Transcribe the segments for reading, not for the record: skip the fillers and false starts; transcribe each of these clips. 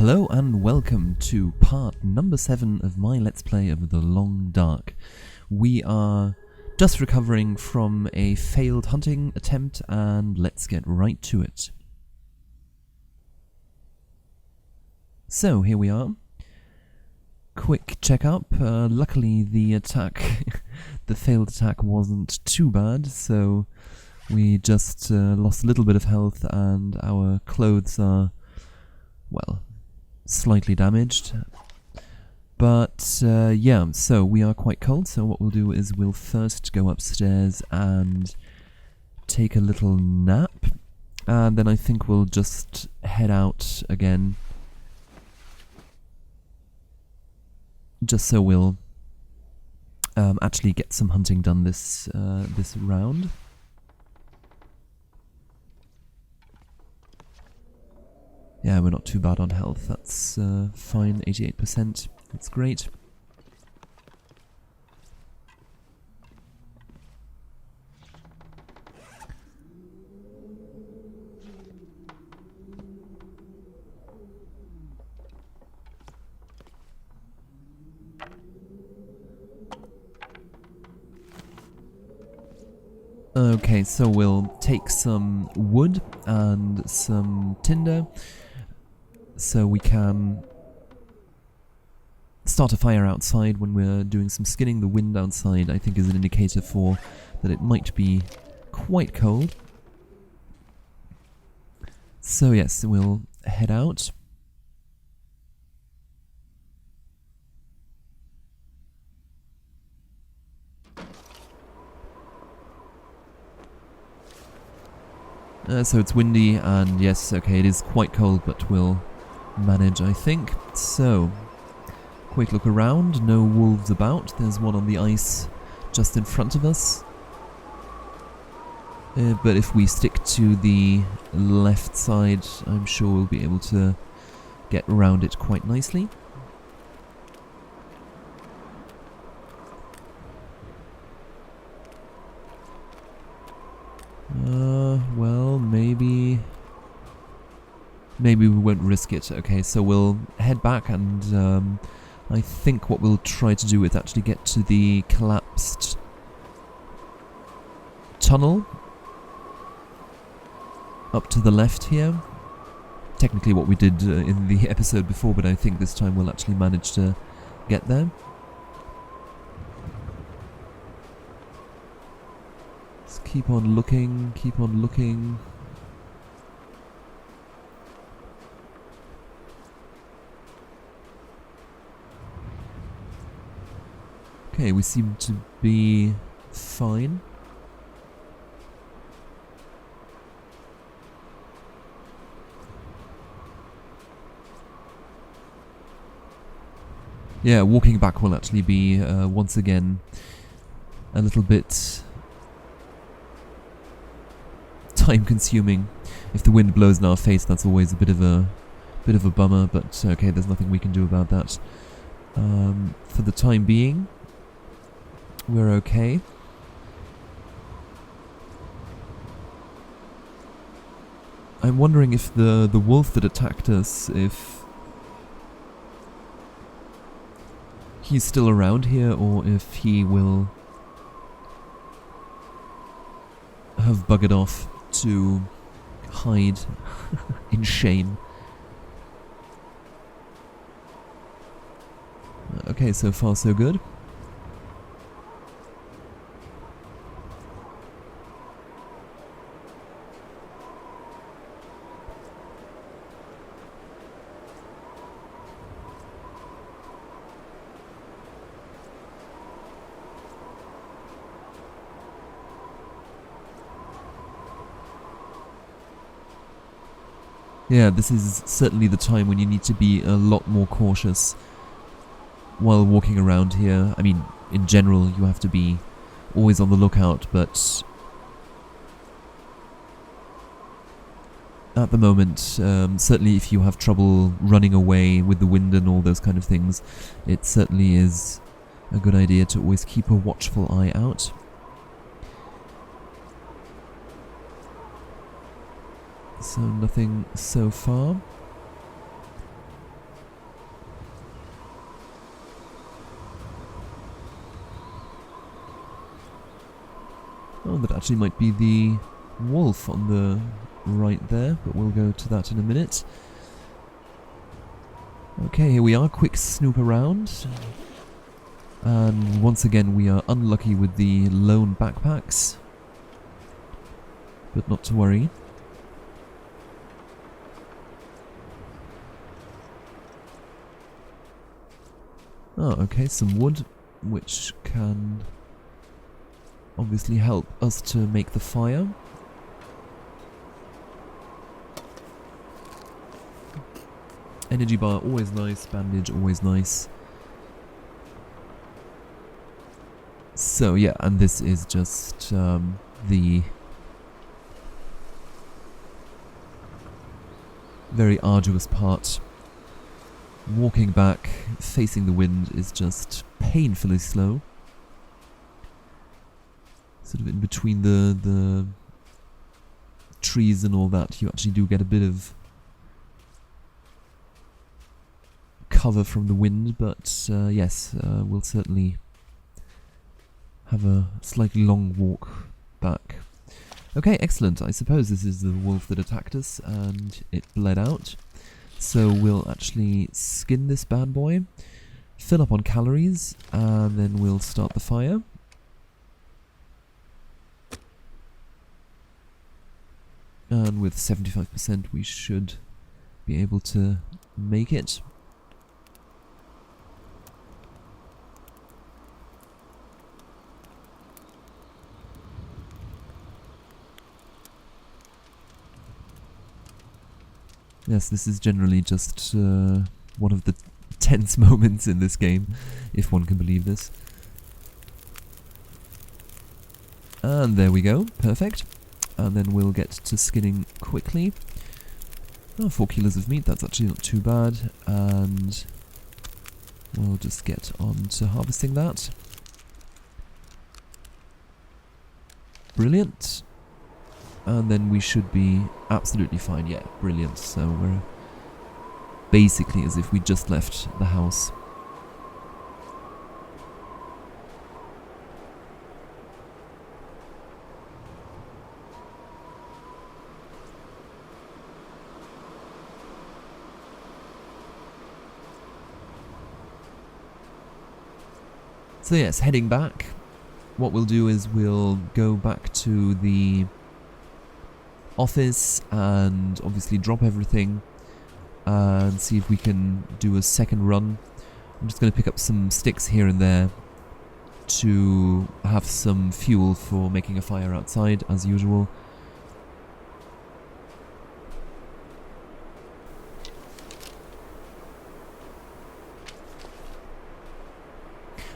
Hello and welcome to part number 7 of my Let's Play of The Long Dark. We are just recovering from a failed hunting attempt and let's get right to it. So here we are. Quick checkup. Luckily the attack, the failed attack wasn't too bad, so we just lost a little bit of health and our clothes are, well, slightly damaged. But yeah, so we are quite cold, so what we'll do is we'll first go upstairs and take a little nap, and then I think we'll just head out again, just so we'll actually get some hunting done this round. Yeah, we're not too bad on health, that's fine, 88%, that's great. Okay, so we'll take some wood and some tinder, so we can start a fire outside when we're doing some skinning. The wind outside, I think, is an indicator for that it might be quite cold. So yes, we'll head out. So it's windy, and yes, okay, it is quite cold, but we'll manage, I think. So, quick look around, no wolves about. There's one on the ice just in front of us. But if we stick to the left side, I'm sure we'll be able to get around it quite nicely. Well, maybe we won't risk it. Okay, so we'll head back, and I think what we'll try to do is actually get to the collapsed tunnel up to the left here. Technically what we did in the episode before, but I think this time we'll actually manage to get there. Let's keep on looking, keep on looking. Okay, we seem to be fine. Yeah, walking back will actually be, once again, a little bit time-consuming. If the wind blows in our face, that's always a bit of a bummer, but okay, there's nothing we can do about that. For the time being, we're okay. I'm wondering if the wolf that attacked us, if he's still around here, or if he will have buggered off to hide in shame. Okay, so far so good. Yeah, this is certainly the time when you need to be a lot more cautious while walking around here. I mean, in general, you have to be always on the lookout, but at the moment, certainly if you have trouble running away with the wind and all those kind of things, it certainly is a good idea to always keep a watchful eye out. So nothing so far. Oh, that actually might be the wolf on the right there, but we'll go to that in a minute. Okay, here we are, quick snoop around. And once again we are unlucky with the lone backpacks. But not to worry. Oh, okay, some wood, which can obviously help us to make the fire. Energy bar, always nice. Bandage, always nice. So yeah, and this is just the very arduous part. Walking back, facing the wind, is just painfully slow. Sort of in between the trees and all that, you actually do get a bit of cover from the wind, but yes, we'll certainly have a slightly long walk back. Okay, excellent. I suppose this is the wolf that attacked us and it bled out. So we'll actually skin this bad boy, fill up on calories, and then we'll start the fire. And with 75% we should be able to make it. Yes, this is generally just one of the tense moments in this game, if one can believe this. And there we go, perfect. And then we'll get to skinning quickly. Oh, 4 kilos of meat, that's actually not too bad. And we'll just get on to harvesting that. Brilliant. And then we should be absolutely fine. Yeah, brilliant. So we're basically as if we just left the house. So yes, heading back. What we'll do is we'll go back to the office and obviously drop everything and see if we can do a second run. I'm just going to pick up some sticks here and there to have some fuel for making a fire outside as usual.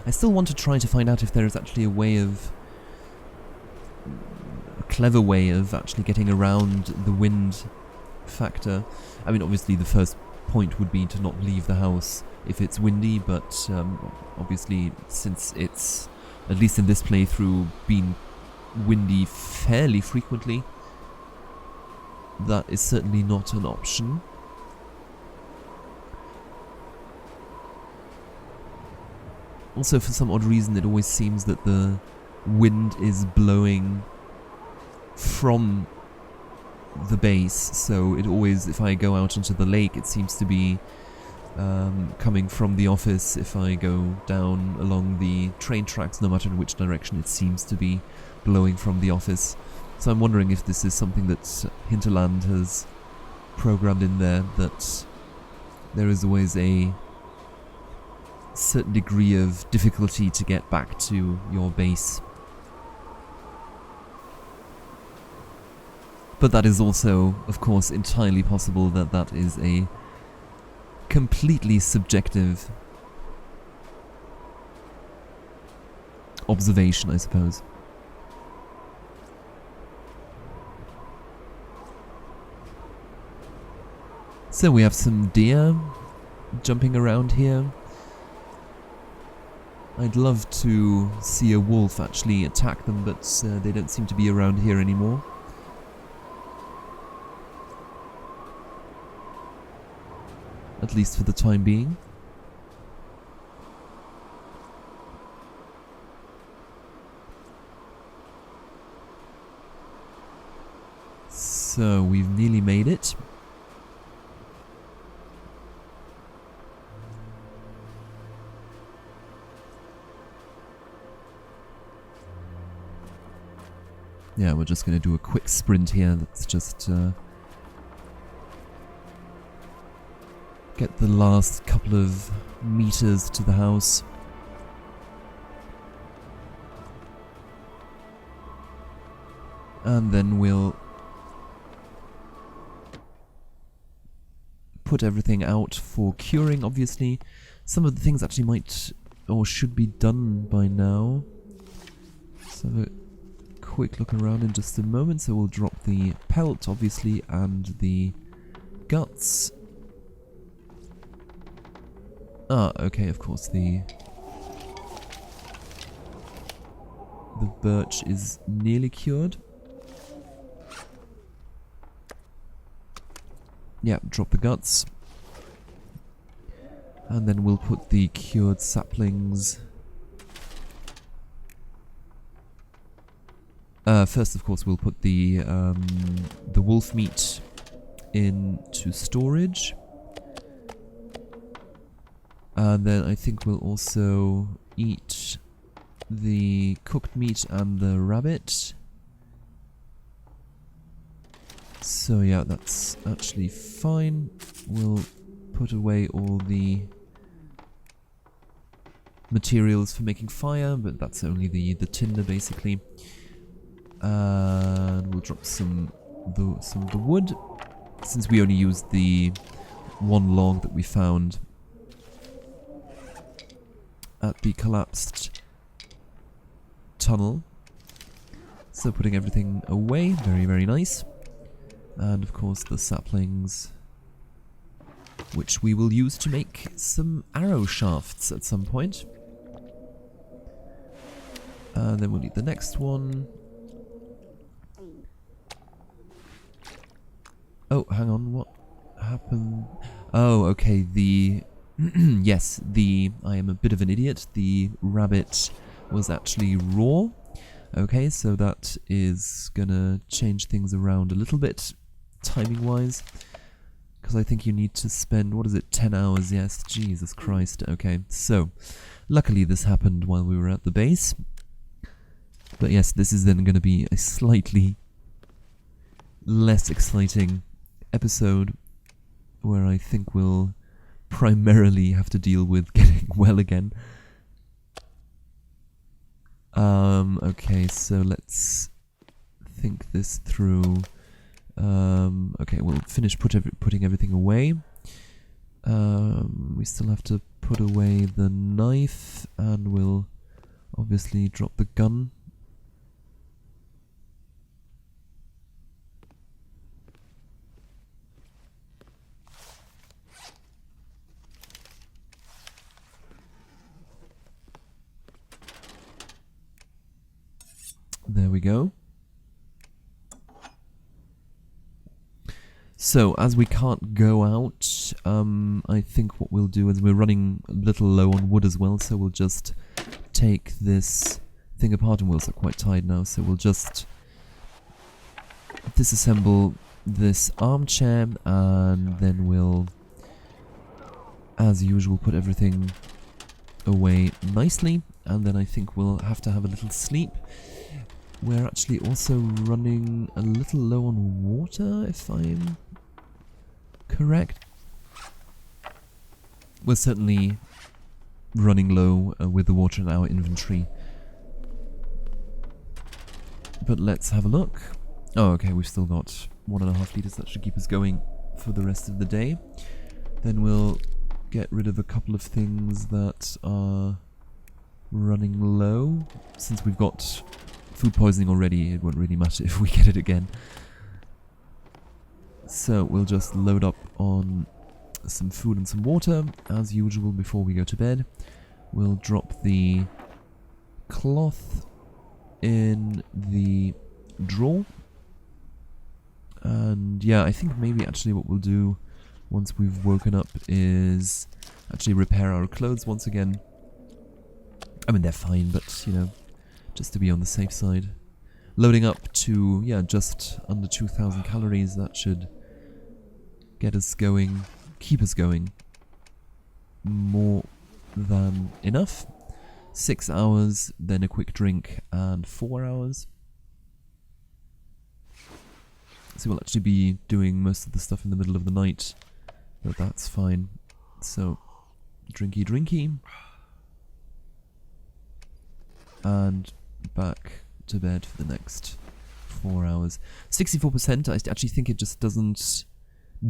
I still want to try to find out if there is actually a clever way of actually getting around the wind factor. I mean, obviously the first point would be to not leave the house if it's windy, but obviously since it's, at least in this playthrough, been windy fairly frequently, that is certainly not an option. Also, for some odd reason, it always seems that the wind is blowing from the base, so it always, if I go out into the lake, it seems to be coming from the office. If I go down along the train tracks, no matter in which direction, it seems to be blowing from the office. So I'm wondering if this is something that Hinterland has programmed in there, that there is always a certain degree of difficulty to get back to your base. But that is also, of course, entirely possible that that is a completely subjective observation, I suppose. So we have some deer jumping around here. I'd love to see a wolf actually attack them, but they don't seem to be around here anymore. At least for the time being. So we've nearly made it. Yeah, we're just gonna do a quick sprint here. Let's just get the last couple of meters to the house. And then we'll put everything out for curing, obviously. Some of the things actually might or should be done by now. So have a quick look around in just a moment. So we'll drop the pelt, obviously, and the guts. Ah, okay, of course, the birch is nearly cured. Yeah, drop the guts. And then we'll put the cured saplings. First, of course, we'll put the wolf meat into storage. And then I think we'll also eat the cooked meat and the rabbit. So yeah, that's actually fine. We'll put away all the materials for making fire, but that's only the tinder basically. And we'll drop some of the wood, since we only used the one log that we found at the collapsed tunnel. So putting everything away, very, very nice. And of course the saplings, which we will use to make some arrow shafts at some point. And then we'll eat the next one. Oh, hang on, what happened? Oh, okay, the... yes, I am a bit of an idiot. The rabbit was actually raw. Okay, so that is gonna change things around a little bit, timing-wise. Because I think you need to spend, what is it, 10 hours? Yes, Jesus Christ. Okay, so, luckily this happened while we were at the base. But yes, this is then gonna be a slightly less exciting episode, where I think we'll primarily have to deal with getting well again. Okay, so let's think this through. Okay, we'll finish putting everything away. We still have to put away the knife, and we'll obviously drop the gun. There we go. So, as we can't go out, I think what we'll do is we're running a little low on wood as well, so we'll just take this thing apart, and wheels are quite tied now, so we'll just disassemble this armchair, and then we'll, as usual, put everything away nicely, and then I think we'll have to have a little sleep. We're actually also running a little low on water, if I'm correct. We're certainly running low with the water in our inventory. But let's have a look. Oh, okay, we've still got 1.5 liters. That should keep us going for the rest of the day. Then we'll get rid of a couple of things that are running low. Since we've got food poisoning already, it won't really matter if we get it again. So we'll just load up on some food and some water, as usual, before we go to bed. We'll drop the cloth in the drawer. And yeah, I think maybe actually what we'll do once we've woken up is actually repair our clothes once again. I mean, they're fine, but, you know, just to be on the safe side. loading up to, yeah, just under 2,000 calories. That should get us going, keep us going more than enough. 6 hours, then a quick drink, and 4 hours. So we'll actually be doing most of the stuff in the middle of the night, but that's fine. So, drinky drinky. And back to bed for the next 4 hours. 64%, I actually think it just doesn't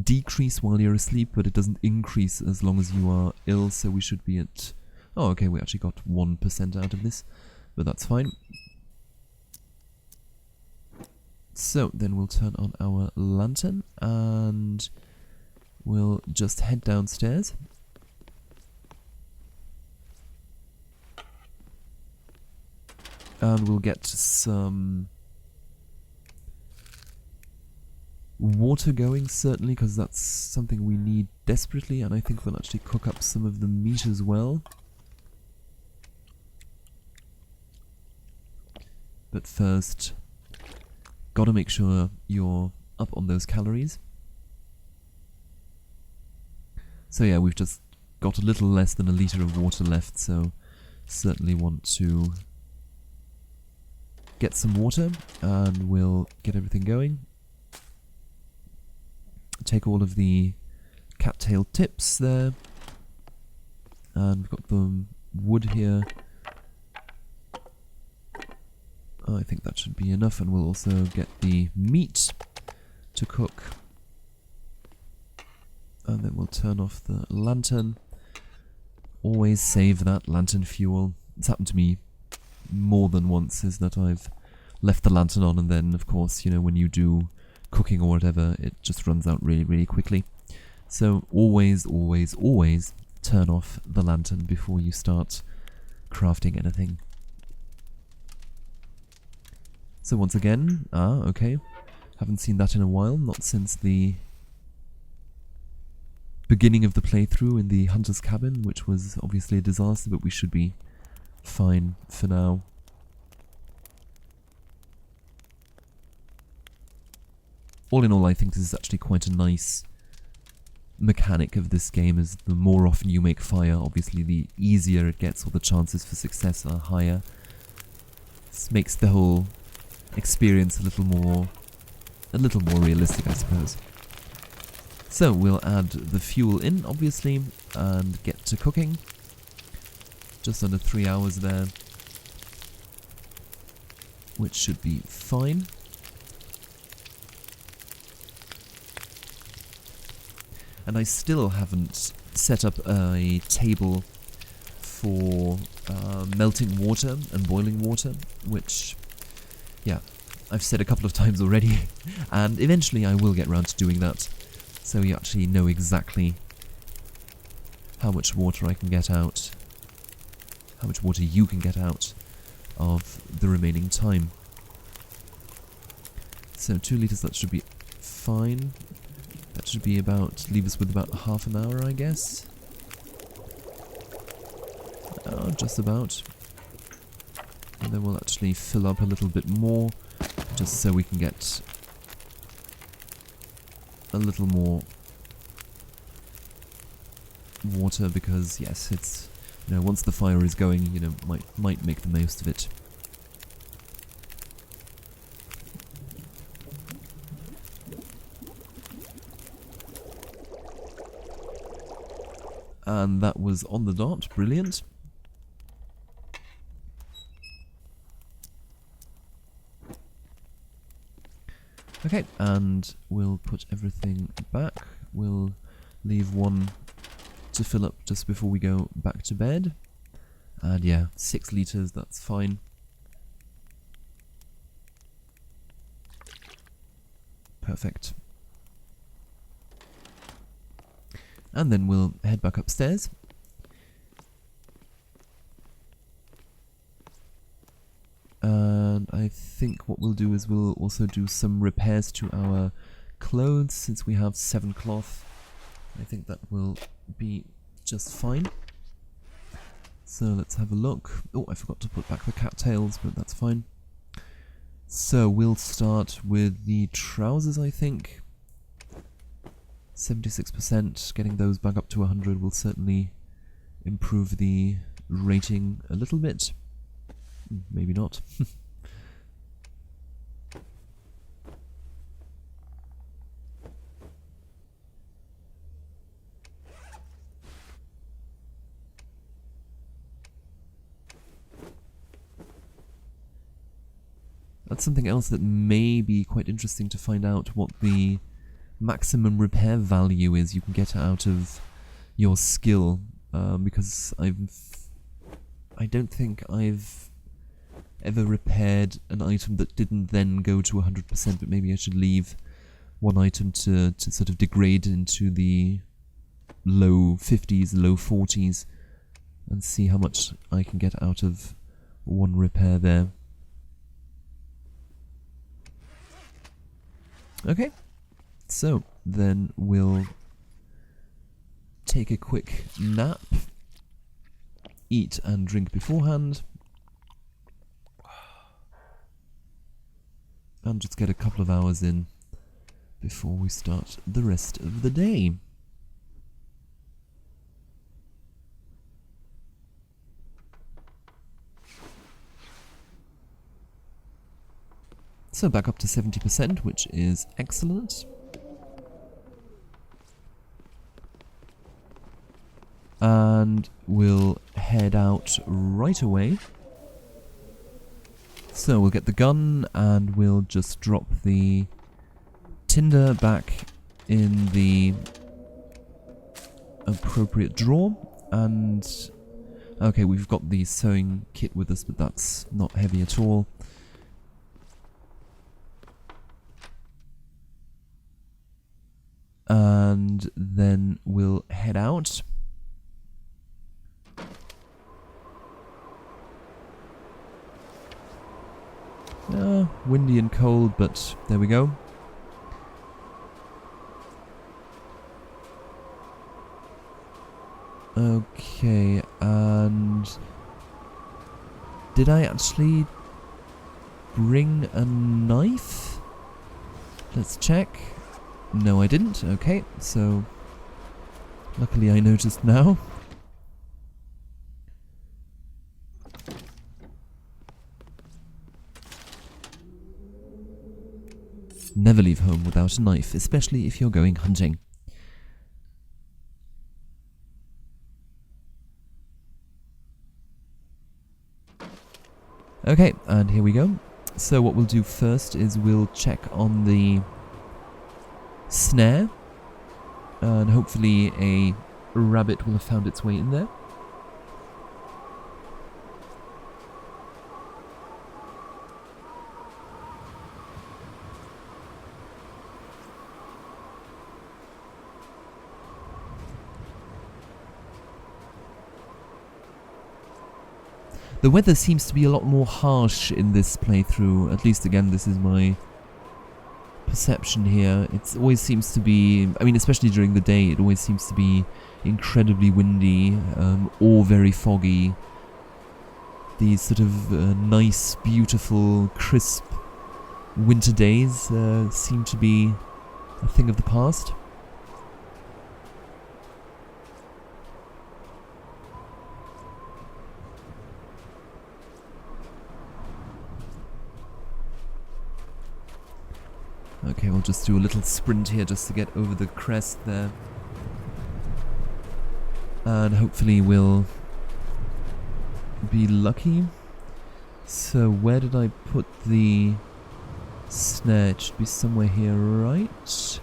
decrease while you're asleep, but it doesn't increase as long as you are ill, so we should be at... Oh, okay, we actually got 1% out of this, but that's fine. So, then we'll turn on our lantern, and we'll just head downstairs. And we'll get some water going, certainly, because that's something we need desperately, and I think we'll actually cook up some of the meat as well. But first, gotta make sure you're up on those calories. So yeah, we've just got a little less than a litre of water left, so certainly want to get some water, and we'll get everything going. Take all of the cattail tips there, and we've got the wood here. I think that should be enough, and we'll also get the meat to cook. And then we'll turn off the lantern. Always save that lantern fuel. It's happened to me more than once, is that I've left the lantern on, and then, of course, you know, when you do cooking or whatever, it just runs out really, really quickly. So always, always, always turn off the lantern before you start crafting anything. So once again, okay, haven't seen that in a while, not since the beginning of the playthrough in the hunter's cabin, which was obviously a disaster, but we should be fine for now. All in all, I think this is actually quite a nice mechanic of this game, as the more often you make fire, obviously the easier it gets, or the chances for success are higher. This makes the whole experience a little more realistic, I suppose. So we'll add the fuel in, obviously, and get to cooking. Just under 3 hours there, which should be fine. And I still haven't set up a table for melting water and boiling water, which, yeah, I've said a couple of times already, and eventually I will get around to doing that, so you actually know exactly how much water I can get out, how much water you can get out of the remaining time. So 2 litres, that should be fine. That should be about, leave us with about half an hour, I guess. Just about. And then we'll actually fill up a little bit more, just so we can get a little more water, because yes, it's, you know, once the fire is going, you know, might make the most of it. And that was on the dot, brilliant. Okay, and we'll put everything back. We'll leave one to fill up just before we go back to bed. And yeah, 6 litres, that's fine. Perfect. And then we'll head back upstairs. And I think what we'll do is we'll also do some repairs to our clothes, since we have 7 cloth. I think that will be just fine. So let's have a look. Oh, I forgot to put back the cattails, but that's fine. So we'll start with the trousers, I think. 76%, getting those back up to 100 will certainly improve the rating a little bit. Maybe not. That's something else that may be quite interesting to find out, what the maximum repair value is you can get out of your skill, because I don't think I've ever repaired an item that didn't then go to 100%, but maybe I should leave one item to sort of degrade into the low 50s, low 40s, and see how much I can get out of one repair there. Okay, so then we'll take a quick nap, eat and drink beforehand, and just get a couple of hours in before we start the rest of the day. So back up to 70%, which is excellent. And we'll head out right away. So we'll get the gun and we'll just drop the tinder back in the appropriate drawer. And okay, we've got the sewing kit with us, but that's not heavy at all. And then we'll head out. Windy and cold, but there we go. Okay, and did I actually bring a knife? Let's check. No, I didn't. Okay, so luckily I noticed now. Never leave home without a knife, especially if you're going hunting. Okay, and here we go. So what we'll do first is we'll check on the snare, and hopefully a rabbit will have found its way in there. The weather seems to be a lot more harsh in this playthrough, at least again this is my perception here. It always seems to be, I mean especially during the day, it always seems to be incredibly windy or very foggy. These sort of nice, beautiful, crisp winter days seem to be a thing of the past. Okay, we'll just do a little sprint here just to get over the crest there. And hopefully we'll be lucky. So where did I put the snare? It should be somewhere here, right?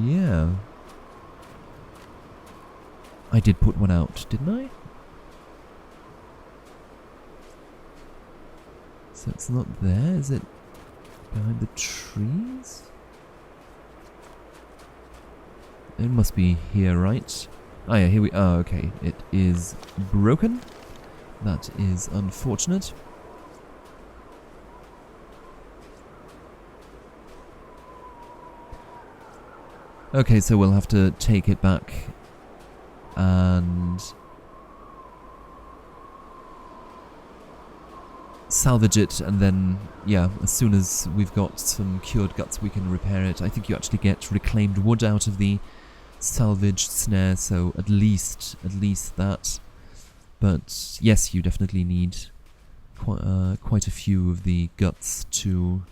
Yeah. I did put one out, didn't I? So it's not there, is it behind the trees? It must be here, right? Oh yeah, here we are, okay. It is broken. That is unfortunate. Okay, so we'll have to take it back and salvage it, and then, yeah, as soon as we've got some cured guts, we can repair it. I think you actually get reclaimed wood out of the salvaged snare, so at least that. But yes, you definitely need quite a few of the guts to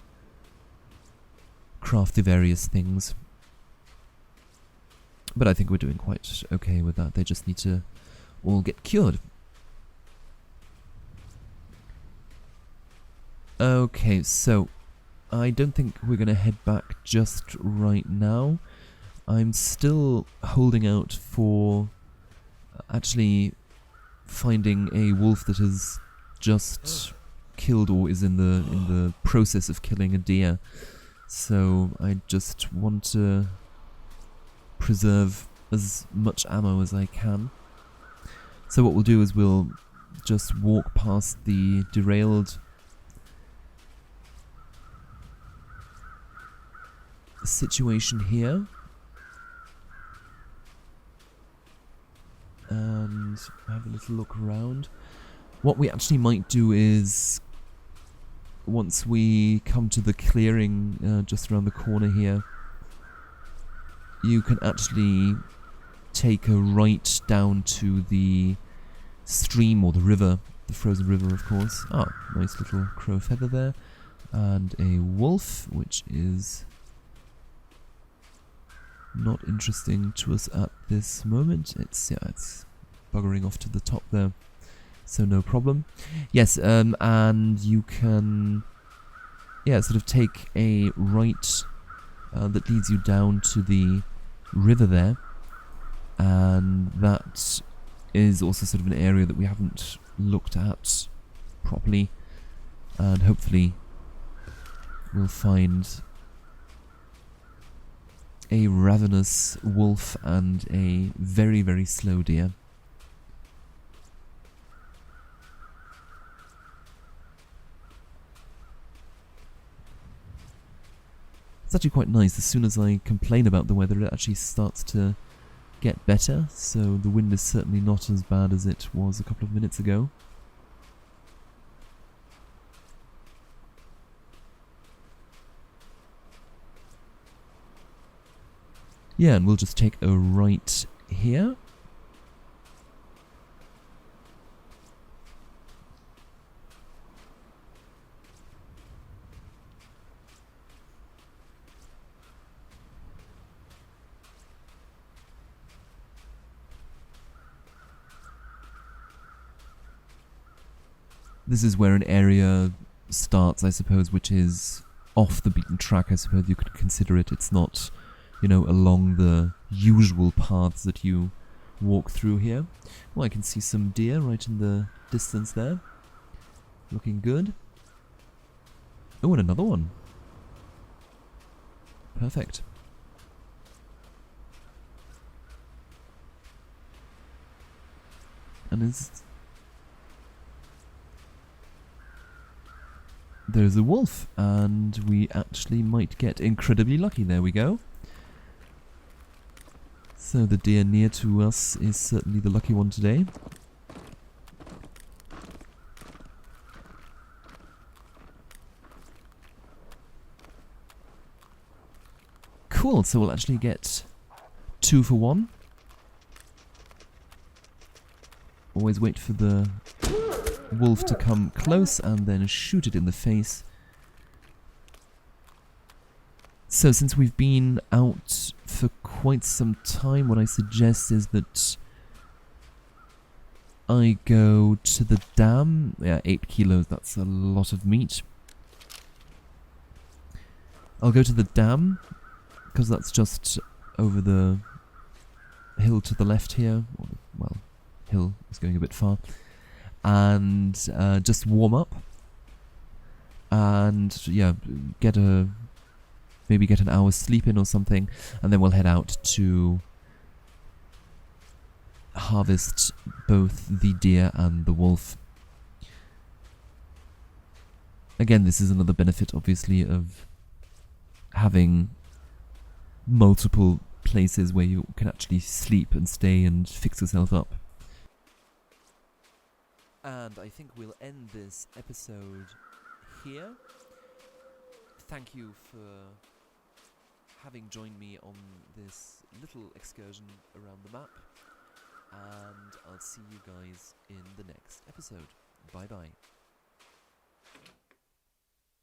craft the various things. But I think we're doing quite okay with that. They just need to all get cured. Okay, so I don't think we're going to head back just right now. I'm still holding out for actually finding a wolf that has just killed or is in the process of killing a deer. So I just want to preserve as much ammo as I can. So what we'll do is we'll just walk past the derailed situation here and have a little look around. What we actually might do is, once we come to the clearing just around the corner here, you can actually take a right down to the stream or the river, the frozen river, of course. Ah, nice little crow feather there, and a wolf, which is not interesting to us at this moment. It's buggering off to the top there, so no problem. Yes, and you can, sort of take a right that leads you down to the river there, and that is also sort of an area that we haven't looked at properly, and hopefully we'll find a ravenous wolf and a very, very slow deer. It's actually quite nice. As soon as I complain about the weather, it actually starts to get better, so the wind is certainly not as bad as it was a couple of minutes ago. Yeah, and we'll just take a right here. This is where an area starts, I suppose, which is off the beaten track, I suppose you could consider it. It's not, you know, along the usual paths that you walk through here. Well, I can see some deer right in the distance there. Looking good. Oh, and another one. Perfect. And there's a wolf, and we actually might get incredibly lucky. There we go. So the deer near to us is certainly the lucky one today. Cool, so we'll actually get 2 for 1. Always wait for the wolf to come close and then shoot it in the face. So since we've been out for quite some time, what I suggest is that I go to the dam. Yeah, 8 kilos, that's a lot of meat. I'll go to the dam, because that's just over the hill to the left here. Well, hill is going a bit far. And just warm up. And, yeah, maybe get an hour's sleep in or something, and then we'll head out to harvest both the deer and the wolf. Again, this is another benefit, obviously, of having multiple places where you can actually sleep and stay and fix yourself up. And I think we'll end this episode here. Thank you for having joined me on this little excursion around the map, and I'll see you guys in the next episode. Bye bye.